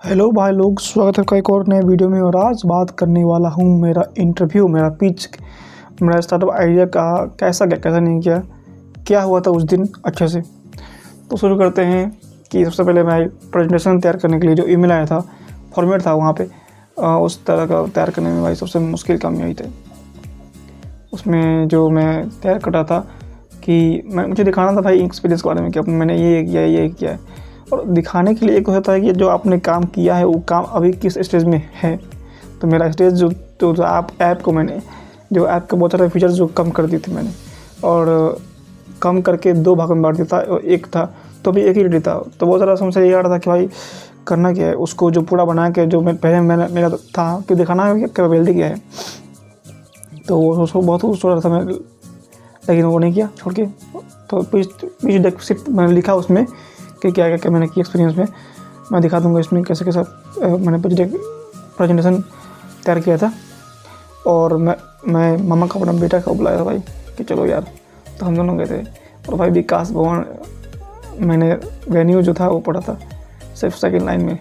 Hello भाई लोग, स्वागत है आपका एक और नए वीडियो में। और आज बात करने वाला हूँ मेरा इंटरव्यू, मेरा पिच, मेरा स्टार्टअप आइडिया का कैसा गया, कैसा नहीं किया, क्या हुआ था उस दिन अच्छे से। तो शुरू करते हैं कि सबसे पहले मैं प्रेजेंटेशन तैयार करने के लिए जो ईमेल आया था, फॉर्मेट था वहाँ पे, उस तरह का तैयार करने में भाई सबसे मुश्किल काम यही थे। उसमें जो मैं तैयार कर रहा था कि मुझे दिखाना था भाई एक्सपीरियंस के बारे में कि मैंने ये किया है। और दिखाने के लिए एक होता है कि जो आपने काम किया है वो काम अभी किस स्टेज में है। तो मेरा स्टेज जो ऐप को मैंने जो ऐप के बहुत सारे फीचर्स जो कम कर दिए थे मैंने, और कम करके 2 भागों में बांट दिया था। एक था तो अभी एक ही रेडी था, तो बहुत सारा समस्या ये आ रहा था कि भाई करना क्या है उसको, जो पूरा बना के जो मैंने मेरा था कि दिखाना है कैपेबिलिटी क्या है। तो उसको बहुत सोच रहा था मैं, लेकिन वो नहीं किया, छोड़ के। तो पिच डेक सिर्फ मैंने लिखा उसमें कि क्या क्या मैंने किया एक्सपीरियंस में, मैं दिखा दूंगा इसमें कैसे कैसा मैंने प्रेजेंटेशन तैयार किया था। और मैं मामा का अपना बेटा को बुलाया था भाई कि चलो यार। तो हम दोनों गए थे। और भाई विकास भवन मैंने वेन्यू जो था वो पढ़ा था सिर्फ सेकंड लाइन में।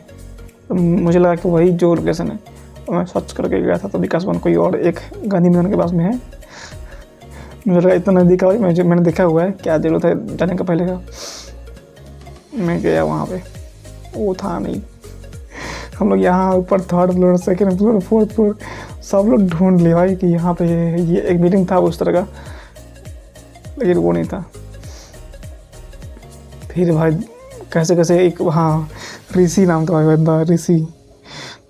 तो मुझे लगा कि वही जो लोकेशन है, और मैं सर्च करके गया था। तो विकास भवन कोई और एक गांधी मैदान के पास में है। मुझे लगा इतना नज़दीक भाई, मैंने देखा हुआ है, क्या जरूरत है जाने का पहले का। मैं गया वहाँ पे, वो था नहीं। हम लोग यहाँ ऊपर 3rd floor, 2nd floor, 4th floor सब लोग ढूंढ लिए भाई कि यहाँ पे ये एक मीटिंग था उस तरह का, लेकिन वो नहीं था। फिर भाई कैसे कैसे एक वहाँ ऋषि नाम था भाई, बंदा ऋषि,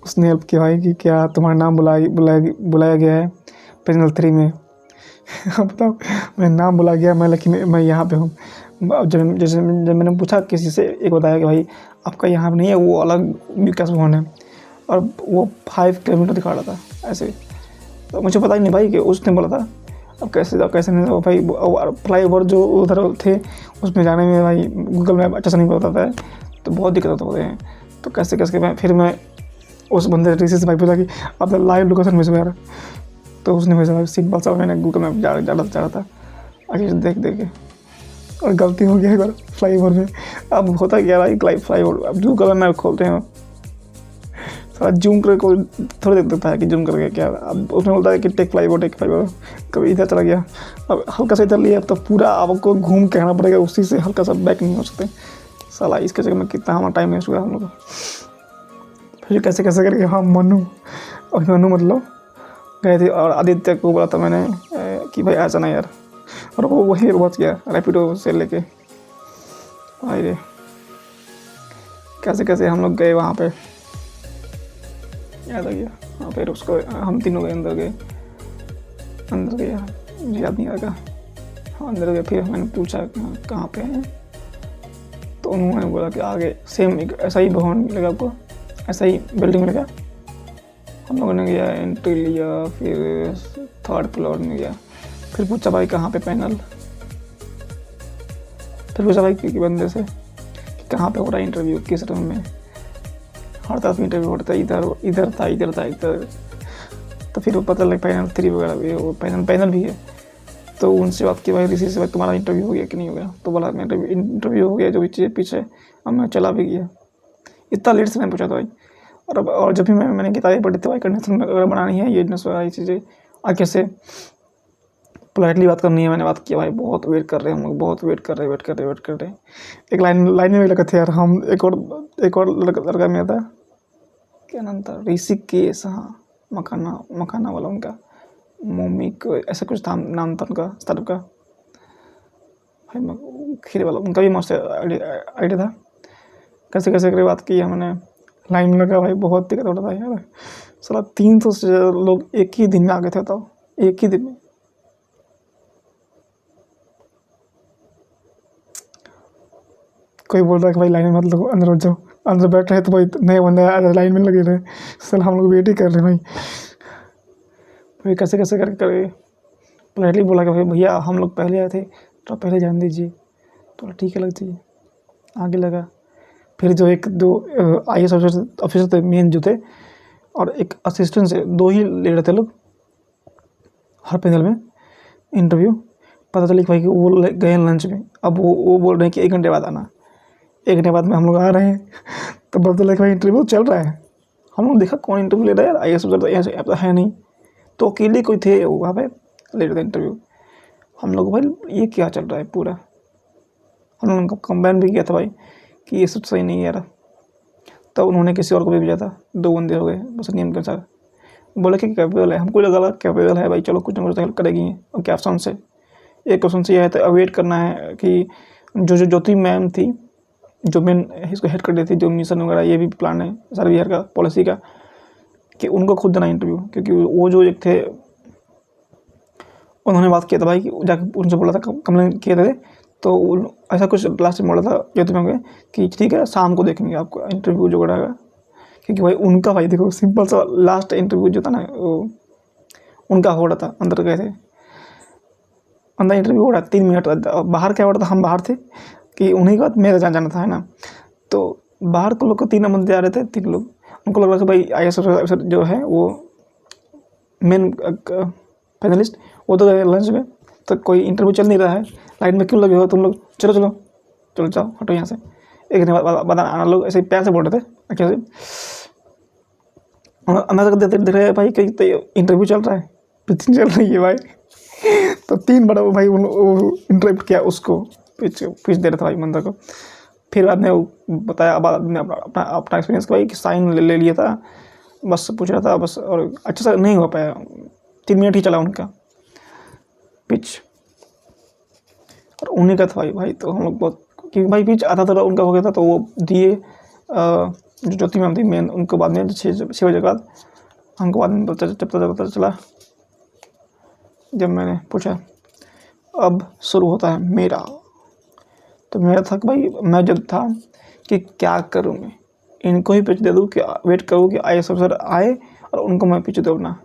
उसने हेल्प किया भाई कि क्या तुम्हारा नाम बुलाया गया है पैनल 3 में। अब बताओ, मैं नाम बुला गया मैं, लेकिन मैं यहाँ पे हूँ। जब मैंने पूछा किसी से, एक बताया कि भाई आपका यहाँ पे नहीं है, वो अलग विकास भवन है, और वो 5 किलोमीटर दिखा रहा था ऐसे। तो मुझे पता ही नहीं भाई कि उसने बोला था। अब कैसे नहीं भाई, फ्लाईओवर जो उधर थे उसमें जाने में भाई गूगल मैप अच्छा से नहीं बताता है, तो बहुत दिक्कत होते हैं। तो कैसे मैं उस बंदे ऋषि से भाई पूछा कि आप लाइव लोकेशन भेजो यार। तो उसने भेजा भाई सिंपल सा, मैंने गूगल मैप जा रहा था आगे देख के, और गलती हो गया एक बार फ्लाईओवर में। अब होता क्या भाई, फ्लाईओवर अब गूगल मैप खोलते हैं, सारा जूम करके कोई थोड़ी देख देता है कि जूम करके क्या। अब उसमें बोलता है कि टेक फ्लाईओवर, कभी इधर चला गया, अब हल्का सा इधर लिया तो पूरा आपको घूम के आना पड़ेगा, उसी से हल्का सा बैक नहीं हो सकते। साला इसके जगह में कितना हमारा टाइम वेस्ट हुआ हम लोग को। फिर कैसे करके हाँ मनु मतलब गए थे, और आदित्य को बोला था मैंने कि भाई आ जाना यार, और वो वही पहुँच गया रैपिडो से लेके। भाई रे कैसे हम लोग गए वहाँ पे, याद आ गया। हाँ फिर उसको हम तीनों गए, अंदर गए यार, मुझे याद नहीं आ रहा। हाँ अंदर गए, फिर मैंने पूछा कहाँ पे हैं, तो उन्होंने बोला कि आगे सेम ऐसा ही भवन मिलेगा आपको, ऐसा ही बिल्डिंग मिलेगा। हम लोगों ने गया, एंट्री लिया, फिर 3rd फ्लोर में गया। फिर पूछा भाई कहाँ पे पैनल, फिर पूछा भाई कि बंदे से कि कहाँ पे हो रहा है इंटरव्यू, किस रूम में। हर तरफ इंटरव्यू होता है, इधर था। तो फिर वो पता लग पैनल 3 वगैरह भी है, वो पैनल भी है। तो उनसे बात की भाई ऋषि से, भाई तुम्हारा इंटरव्यू हो गया कि नहीं हो गया। तो बोला मेरा इंटरव्यू हो गया, जो पीछे अब मैं चला भी गया। इतना लेट से मैंने पूछा था भाई। और जब भी मैंने किताबें पढ़ी थी भाई, कंडीशन अगर बनानी है, ये ये चीज़ें आगे से पोलाइटली बात करनी है। मैंने बात किया भाई, बहुत वेट कर रहे हैं हम लोग, बहुत वेट कर रहे। एक लाइन में लगे थे यार हम, एक और लड़का में था, क्या नाम था, ऋषिकेश, हाँ मखाना वाला उनका, मम्मी को ऐसा कुछ नाम था उनका स्टार्टअप का भाई, खीर वाला, उनका भी मस्त आइडिया था। कैसे करके बात की हमने, लाइन में लगा भाई, बहुत दिक्कत हो रहा था यार। साला 300 से लोग एक ही दिन में आ गए थे, बताओ, एक ही दिन में। कोई बोल रहा है कि भाई लाइन में मत लगो, अंदर जाओ। अंदर बैठ रहे तो भाई नए बंदे लाइन में लगे रहे, सर हम लोग वेट ही कर रहे भाई कैसे करके पोलाइटली बोला कि भाई भैया हम लोग पहले आए थे, तो पहले जान दीजिए। तो ठीक है, लग जाइए, आगे लगा। फिर जो एक दो IAS ऑफिसर थे मेन जो थे, और एक असिस्टेंट से, 2 ही ले रहे थे लोग हर पैनल में इंटरव्यू। पता चली कि भाई कि वो गए लंच में। अब वो बोल रहे हैं कि 1 घंटे बाद आना। 1 घंटे बाद में हम लोग आ रहे हैं, तो पता चला कि भाई इंटरव्यू चल रहा है। हम लोग देखा कौन इंटरव्यू ले रहा है यार, IAS ऑफिसर तो ऐसे तो है नहीं, तो अकेले कोई थे वहाँ पे ले रहे थे इंटरव्यू। हम लोग भाई ये क्या चल रहा है पूरा, हम लोगों को कंबाइन भी किया था भाई कि ये सब सही नहीं है यार। तब उन्होंने किसी और को भी भेजा था, 2 बंदे हो गए बस नियम के अनुसार। बोले कि कैपेबल है, हमको लगा कैपेबल है भाई, चलो कुछ ना कुछ हेल्प करेगी। और क्या ऑप्शन से एक क्वेश्चन से यह है तो अवेट करना है कि जो ज्योति मैम थी, जो मेन इसको हेड कर रही थी, जो मिशन वगैरह ये भी प्लान है सारे बिहार का पॉलिसी का, कि उनको खुद देना इंटरव्यू। क्योंकि वो जो एक थे उन्होंने बात किया था भाई कि जाकर उनसे बोला था, कंप्लेन किए थे, तो ऐसा कुछ लास्ट में बोला था ज्योति मैम कि ठीक है शाम को देखेंगे आपको इंटरव्यू जो रहेगा। क्योंकि भाई उनका भाई देखो सिंपल सा लास्ट इंटरव्यू जो था ना, वो उनका हो रहा था, अंदर गए थे, अंदर इंटरव्यू हो रहा था 3 मिनट, बाहर क्या हो रहा था, हम बाहर थे कि उन्हीं का मेरा जाना था, है ना। तो बाहर को लोग को 3 बंदे आ रहे थे, 3 लोग, उनको लग रहा था भाई IAS ऑफिसर जो है वो मेन फाइनलिस्ट, वो तो गए लंच में, तो कोई इंटरव्यू चल नहीं रहा है, लाइन में क्यों लगे हो तुम लोग, चलो चलो चलो जाओ हटो यहाँ से। 1 घंटे बाद आना, लोग ऐसे प्यार से बोल रहे थे अच्छे से। अंदर देख रहे भाई कहीं तो इंटरव्यू चल रहा है, पिचिंग चल रही है भाई। तो 3 बड़ा भाई इंटरप्ट किया उसको, पिच दे रहा था भाई बंदा को। फिर बाद में वो बताया, बाद में अपना एक्सपीरियंस भाई कि साइन ले लिया था, बस पूछ रहा था बस, और अच्छे से नहीं हो पाया, 3 मिनट ही चला उनका पिच, और उन्हीं का था भाई। तो हम लोग बहुत, क्योंकि भाई पिच आधा तो उनका हो गया था, तो वो दिए जो ज्योति मैम थी मेन, उनको बाद में 6 बजे के बाद हमको बाद में पता चला जब मैंने पूछा अब शुरू होता है मेरा। तो मेरा था कि भाई मैं जब था कि क्या करूँ मैं, इनको ही पिच दे दूँ कि वेट करूँ कि IAS ऑफिसर आए और उनको मैं पिच दूँ अपना।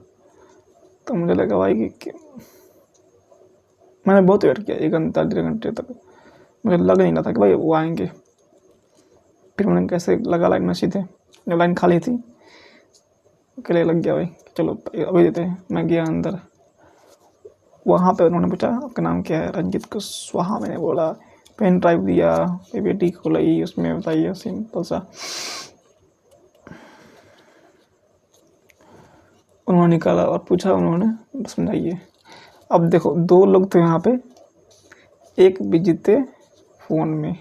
तो मुझे लगा भाई कि मैंने बहुत वेट किया, 1 घंटा 1.5 घंटे तक, मुझे लग नहीं रहा था कि भाई वो आएंगे। फिर मैंने कैसे लगा लाइन में सीधे, जब लाइन खाली थी अकेले लग गया भाई, चलो अभी देते हैं। मैं गया अंदर, वहाँ पे उन्होंने पूछा आपका नाम क्या है, रंजित कुशवाहा। मैंने बोला, पेन ड्राइव दिया, PPT खोलाई, उसमें बताइए सिंपल सा। उन्होंने निकाला और पूछा, उन्होंने समझाइए। अब देखो 2 लोग थे यहाँ पे, एक बिजी थे फ़ोन में,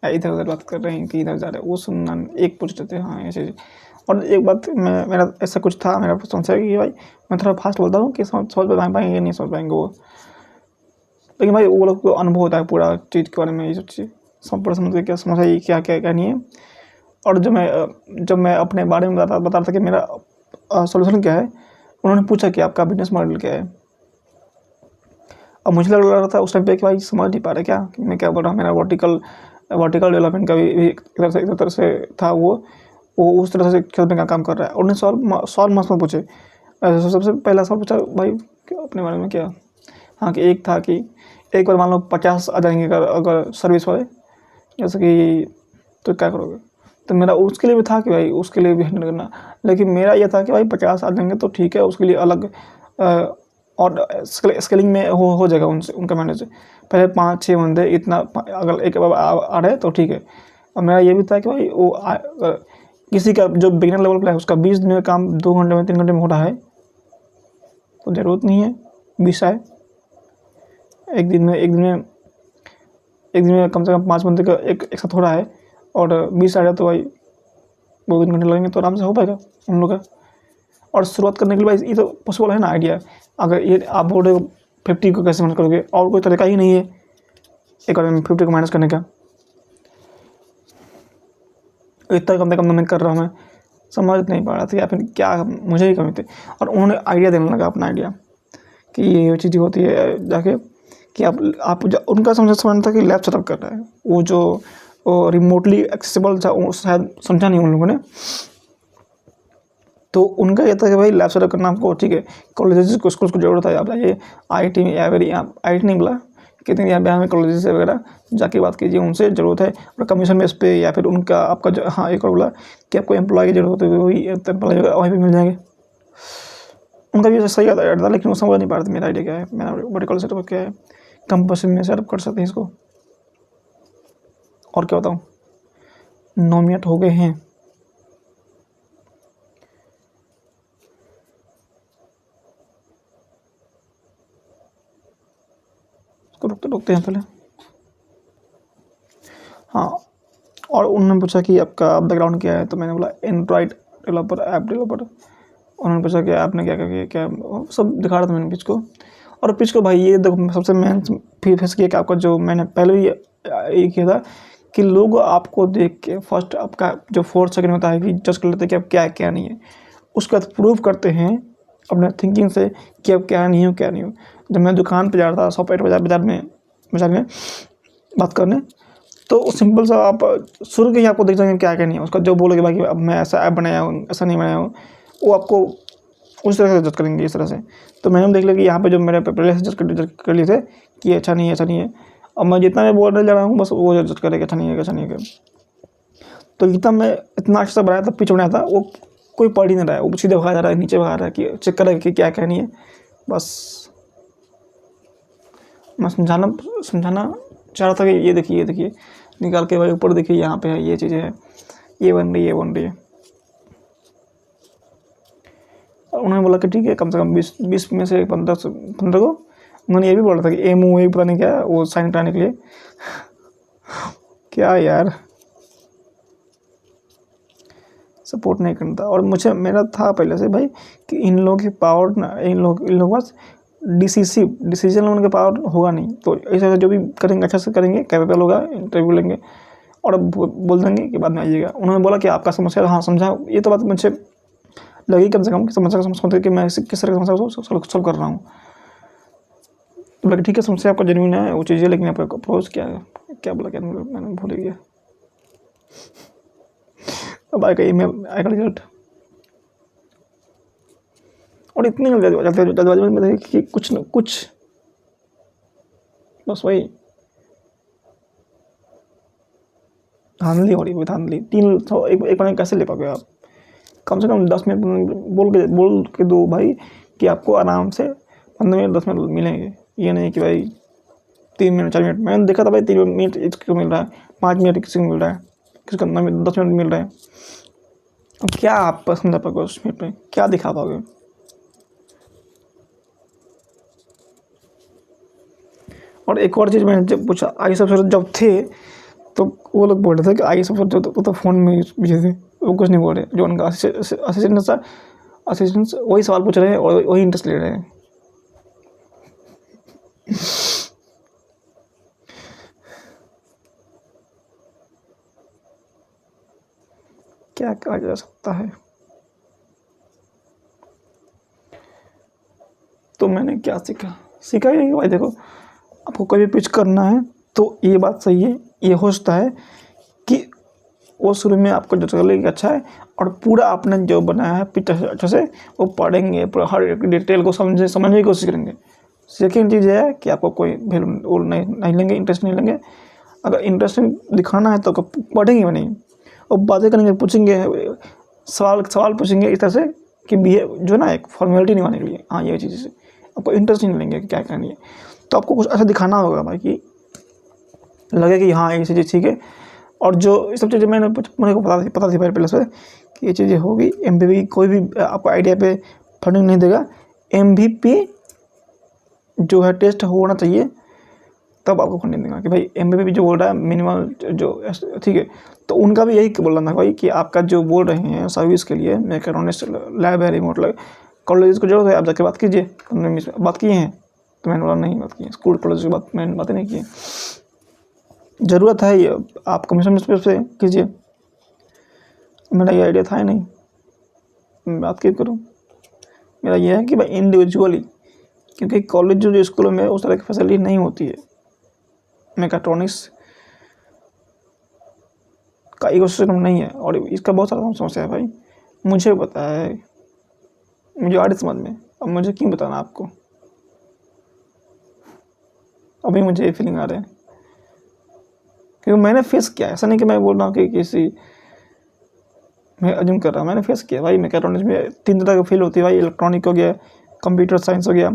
इधर उधर बात कर रहे हैं कि इधर जा रहे हैं, वो सुनना, एक पूछ रहे थे हाँ ऐसे। और एक बात मेरा ऐसा कुछ था, मेरा संशय कि भाई मैं थोड़ा फास्ट बोलता हूँ कि समझ पाएंगे नहीं समझ पाएंगे वो, लेकिन भाई वो लोग को अनुभव होता है पूरा चीज़ के बारे में, ये सब चीज़ सब पर समझ के क्या समझ आई क्या क्या क्या नहीं है। और जब मैं अपने बारे में बता रहा था कि मेरा सोल्यूशन क्या है, उन्होंने पूछा कि आपका बिजनेस मॉडल क्या है। अब मुझे लग रहा था उस टाइम पे कि भाई समझ नहीं पा रहे क्या कि मैं क्या बोल रहा हूँ। मेरा वर्टिकल डेवलपमेंट का भी एक तरह से था, वो उस तरह से खेल में का काम कर रहा है। और उन्हें सवाल मस्त पूछे। सबसे पहला सवाल पूछा भाई अपने बारे में क्या, हाँ कि एक था कि एक बार मान लो 50 आ जाएंगे अगर सर्विस वाले, जैसे कि तो क्या करोगे। तो मेरा उसके लिए भी था कि भाई उसके लिए भी हैंडल करना, लेकिन मेरा ये था कि भाई 50 आ जाएंगे तो ठीक है, उसके लिए अलग और स्केलिंग में हो जाएगा उनसे, उनका मैनेज। पहले 5-6 बंदे इतना अगर एक आ रहे तो ठीक है। और मेरा ये भी था कि भाई वो किसी का जो बिगिनर लेवल पर है उसका 20 दिन में काम 2 घंटे में 3 घंटे में हो रहा है, तो ज़रूरत नहीं है 20 आए। एक दिन में कम से कम 5 बंदे का एक साथ हो रहा है, और 20 आ जाए तो भाई 2-3 घंटे लगेंगे, तो आराम से हो पाएगा उन लोग का। और शुरुआत करने के लिए भाई ये तो पॉसिबल है ना आइडिया। अगर ये आप बोल रहे हो 50 को कैसे मैनेज करोगे, और कोई तरीका ही नहीं है एक बार में 50 को मैनेज करने का। इतना कम से कम मैं कर रहा हूँ, मैं समझ नहीं पा रहा था या फिर क्या मुझे ही कमी थी। और उन्होंने आइडिया देने लगा अपना आइडिया कि ये चीज़ होती है जाके कि आप उनका समझना था कि लैब सेटअप कर रहा है, वो जो रिमोटली एक्सेसिबल था वो शायद समझा नहीं उन लोगों ने। तो उनका ये था कि भाई लैब सेटअप करना आपको ठीक है, कॉलेजेस को स्कूल्स को जरूरत है, आप जाइए IIT में या फिर यहाँ IIT नहीं बोला कितने यहाँ बिहार में कॉलेजेस वगैरह जाके बात कीजिए, उनसे ज़रूरत है। और कमीशन बेस पे या फिर उनका आपका जो, हाँ एक और बोला कि आपको एम्प्लॉय की जरूरत है, वही एम्प्लॉय वहीं पर मिल जाएंगे। उनका भी सही आइडिया था, लेकिन वो समझ नहीं पा रहे थे मेरा आइडिया क्या है, मेरा वर्टिकल सेटअप क्या है, कंपस में सेटअप कर सकते हैं इसको। और क्या बताऊँ, 9 मिनट हो गए हैं। इसको रुकते हैं पहले। हाँ, और उन्होंने पूछा कि आपका बैकग्राउंड क्या है, तो मैंने बोला एंड्रॉयड डेवलपर, ऐप डेवलपर। उन्होंने पूछा कि आपने क्या क्या क्या, सब दिखा रहा था मैंने पिच को। और पिच को भाई ये देखो सबसे मेन फेस किया कि आपका जो मैंने पहले भी ये किया था कि लोग आपको देख के फर्स्ट आपका जो 4 सेकंड होता है कि जज कर लेते हैं कि आप क्या है क्या नहीं है, उसके बाद प्रूव करते हैं अपने थिंकिंग से कि आप क्या नहीं हो क्या नहीं हो। जब मैं दुकान पर जा रहा था सॉफ्टवेयर बाजार में बात करने, तो सिंपल सा आप शुरू के ही आपको देख जाएंगे क्या क्या नहीं है। उसका जो बोलोगे भाई अब मैं ऐसा ऐप बनाया हूँ, ऐसा नहीं बनाया हूँ, वो आपको उस तरह से जज करेंगे, इस तरह से। तो मैंने देख लिया कि यहाँ पे जो मेरे पहले से जज कर लिए थे कि अच्छा नहीं है, अच्छा नहीं है। अब मैं जितना मैं बोलने जा रहा हूँ बस वो जज करेगा अच्छा नहीं है, अच्छा नहीं है। तो जितना मैं इतना अच्छा बनाया था, पिच बनाया था, वो कोई पढ़ ही नहीं रहा है, वो सीधे भगा जा रहा है, नीचे भगा रहा है कि चेक करेगा कि क्या क्या नहीं है। बस मैं समझाना चाह रहा था कि ये देखिए निकाल के भाई ऊपर देखिए, यहाँ पे है ये चीज़ें है, ये बन रही है। और उन्होंने बोला कि ठीक है कम से कम 20 में से 15 को। उन्होंने ये भी बोला था कि MOA पता नहीं क्या वो साइन कराने के लिए क्या यार सपोर्ट नहीं करता। और मेरा था पहले से भाई कि इन लोगों की पावर ना, इन लोगों के पास डिसीजन लेने का पावर होगा नहीं। तो ऐसा जो भी करेंगे अच्छा से करेंगे, कैपेबल होगा, इंटरव्यू लेंगे और बोल देंगे कि बाद में आइएगा। उन्होंने बोला कि आपका समस्या, हाँ समझा, ये तो बात मुझे लगी कम से कम कि समस्या का समझ कि मैं किस तरह की समस्या को सॉल्व कर रहा हूँ। तो बोला ठीक है समस्या आपका जेन्युइन है वो चीज़ है, लेकिन आपका अप्रोच क्या है, क्या बोला क्या मैंने भूल गया। अब आएगा ईमेल, आएगा रिजल्ट। और इतनी जल्दबाजी में कि कुछ न कुछ बस वही धांधली हो रही है, धांधली। एक बार कैसे ले पाओगे आप? कम से कम 10 मिनट बोल के दो भाई कि आपको आराम से 15 मिनट 10 मिनट मिलेंगे। ये नहीं कि भाई 3 मिनट 4 मिनट। मैंने देखा था भाई 3 मिनट इसको मिल रहा है, 5 मिनट किसी को मिल रहा है, किसी को 10 मिनट मिल रहा है। अब क्या आप समझा पाओगे उस मिनट में, क्या दिखा पाओगे? और एक और चीज़ मैंने जब पूछा IAS अफसर जब थे, तो वो लोग बोल रहे थे कि IAS अफसर जो तो फ़ोन में बिजी थे, वो कुछ नहीं बोल रहे। जो उनका असिस्टेंट वही सवाल पूछ रहे हैं और वही इंटरेस्ट ले रहे हैं। क्या कहा जा सकता है? तो मैंने क्या सीखा ये भाई देखो, आपको कोई भी पिच करना है तो ये बात सही है, ये हो सकता है कि वो शुरू में आपको जो चलेगा अच्छा है, और पूरा आपने जो बनाया है पिच अच्छे से वो पढ़ेंगे, पूरा हर एक डिटेल को समझने की कोशिश करेंगे। सेकेंड चीज़ ये है कि आपको कोई वैल्यू नहीं लेंगे, इंटरेस्ट नहीं लेंगे। अगर इंटरेस्ट दिखाना है तो पढ़ेंगे भी नहीं, और बातें करेंगे, पूछेंगे, सवाल पूछेंगे इस तरह से कि जो ना एक फॉर्मेलिटी निभाने के लिए, हाँ ये चीज़ से आपको इंटरेस्ट नहीं लेंगे कि क्या करनी है। तो आपको कुछ ऐसा दिखाना होगा भाई कि लगे कि हाँ ये चीज़ ठीक है। और जो सब चीज़ें मेरे को पता थी पहले से कि ये चीज़ें होगी। MVP कोई भी आपको आइडिया पे फंडिंग नहीं देगा। MVP जो है टेस्ट होना चाहिए तब आपको फंडिंग देगा। कि भाई MVP जो बोल रहा है मिनिमल जो ठीक है, तो उनका भी यही बोलना था भाई कि आपका जो बोल रहे हैं सर्विस के लिए मैकेट्रॉनिक्स लैब है, रिमोट लैब, कॉलेज को जरूरत है आप जाके बात कीजिए। बात किए हैं? तो मैंने बोला नहीं बात की, स्कूल कॉलेज की मैंने बातें नहीं की। ज़रूरत है ये आप कमीशन बेस पे कीजिए। मेरा ये आइडिया था ही नहीं, मैं बात क्यों करूँ? मेरा ये है कि भाई इंडिविजुअली, क्योंकि कॉलेज जो स्कूलों में उस तरह की फैसिलिटी नहीं होती है। मैकेट्रॉनिक्स का इकोसिस्टम नहीं है और इसका बहुत सारा समस्या है भाई। मुझे पता है, मुझे आ रही समझ में, अब मुझे क्यों बताना आपको? अभी मुझे ये फीलिंग आ रहा है क्योंकि मैंने फेस किया। ऐसा नहीं कि मैं बोल रहा हूँ कि मैं अज्यूम कर रहा हूँ, मैंने फेस किया भाई। मैकेट्रॉनिक्स में 3 तरह का फील्ड होती है भाई, इलेक्ट्रॉनिक हो गया, कंप्यूटर साइंस हो गया,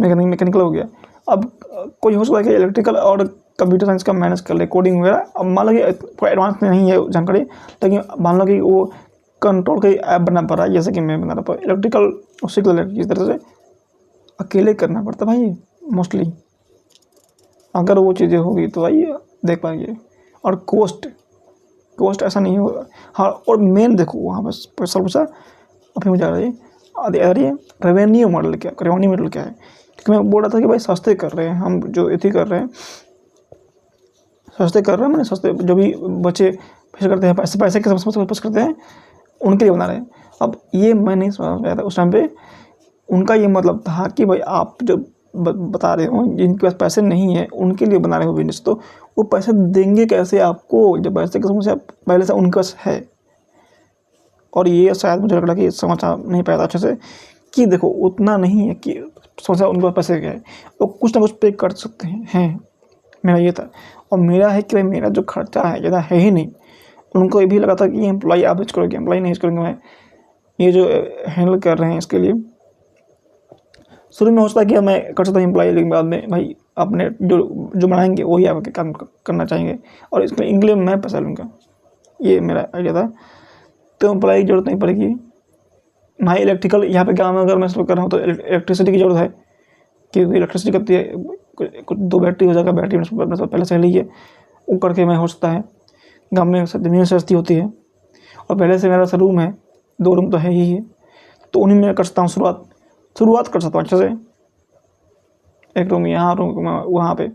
मैकेनिकल हो गया। अब कोई हो सकता है कि इलेक्ट्रिकल और कंप्यूटर साइंस का मैनेज कर ले, कोडिंग वगैरह। अब मान लो कि कोई एडवांस नहीं है जानकारी, लेकिन मान लो कि वो कंट्रोल का ऐप बना पा रहा है, जैसे कि मैं बना रहा हूँ इलेक्ट्रिकल, उसी को इस तरह से अकेले करना पड़ता भाई मोस्टली। अगर वो चीज़ें होगी तो भाई देख पाएंगे। और कोस्ट ऐसा नहीं होगा। हाँ, और मेन देखो वहाँ पर पैसा पूछा अभी मुझे आ रही है, अरे रेवेन्यू मॉडल क्या है। क्योंकि मैं बोल रहा था कि भाई सस्ते कर रहे हैं हम, जो इतनी कर रहे हैं, सस्ते कर रहे हैं, मैंने सस्ते जो भी बच्चे पैसे करते हैं, पैसे के वापस करते हैं, उनके लिए बना रहे हैं। अब ये मैं नहीं समझ पाया था उस टाइम पे। उनका ये मतलब था कि भाई आप जो बता रहे हो जिनके पास पैसे नहीं है उनके लिए बना रहे हो बिजनेस, तो वो पैसे देंगे कैसे आपको जब पैसे की समस्या पहले से उनके पास है। और ये शायद मुझे लग रहा है कि समझ नहीं पाया था अच्छे से कि देखो उतना नहीं है कि समस्या उनके पास पैसे क्या है, वो कुछ ना कुछ पे कर सकते हैं। मेरा ये था। और मेरा है कि भाई मेरा जो खर्चा है ज़्यादा है ही नहीं। उनको ये भी लगा था कि एम्प्लॉय आप यूज करोगे, एम्प्लॉय नहीं यूज करेंगे, मैं ये जो हैंडल कर रहे हैं इसके लिए। शुरू में हो सकता है कि मैं कर सकता हूँ एम्प्लॉय, लेकिन बाद में भाई अपने जो बनाएंगे वही आपके काम करना चाहेंगे, और इनके लिए मैं पैसा लूँगा। ये मेरा आइडिया था। तो एम्प्लॉय की जरूरत नहीं पड़ेगी भाई। इलेक्ट्रिकल यहाँ पे काम अगर मैं कर रहा हूँ तो इलेक्ट्रिसिटी की जरूरत है, क्योंकि इलेक्ट्रिसिटी करती है कुछ 2 बैटरी हो जाएगा, बैटरी पहले से ही है, वो करके मैं हो सकता है। गाँव में ज़मीन सस्ती होती है, और पहले से मेरा सा रूम है, 2 रूम तो है ही है, तो उन्हीं में कर सकता हूँ शुरुआत कर सकता हूँ अच्छे से। एक रूम यहाँ, रूम वहाँ पे।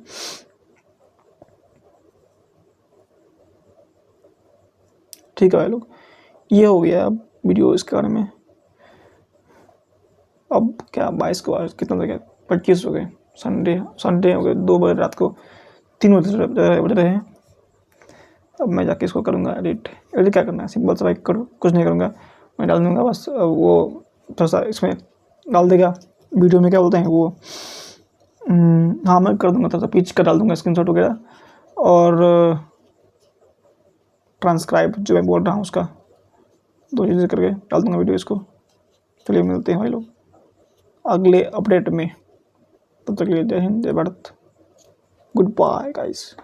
ठीक है भाई लोग, ये हो गया अब वीडियो इसके बारे में। अब क्या 22 को आज कितना हो गया, 25 हो गए। संडे हो गए, 2 बजे रात को, 3 बज रहे हैं। अब मैं जाके इसको करूँगा एडिट क्या करना है, सिंपल सा भाई करो, कुछ नहीं करूँगा, मैं डाल दूँगा बस। वो थोड़ा सा इसमें डाल देगा वीडियो में, क्या बोलते हैं वो, हाँ मैं कर दूँगा, थोड़ा सा पिच का डाल दूँगा स्क्रीनशॉट वगैरह, और ट्रांसक्राइब जो मैं बोल रहा हूँ उसका 2 चीज़ें करके डाल दूँगा वीडियो इसको। चलिए मिलते हैं भाई लोग अगले अपडेट में, तब तक के लिए जय हिंद, जय भारत, गुड बाय गाइस।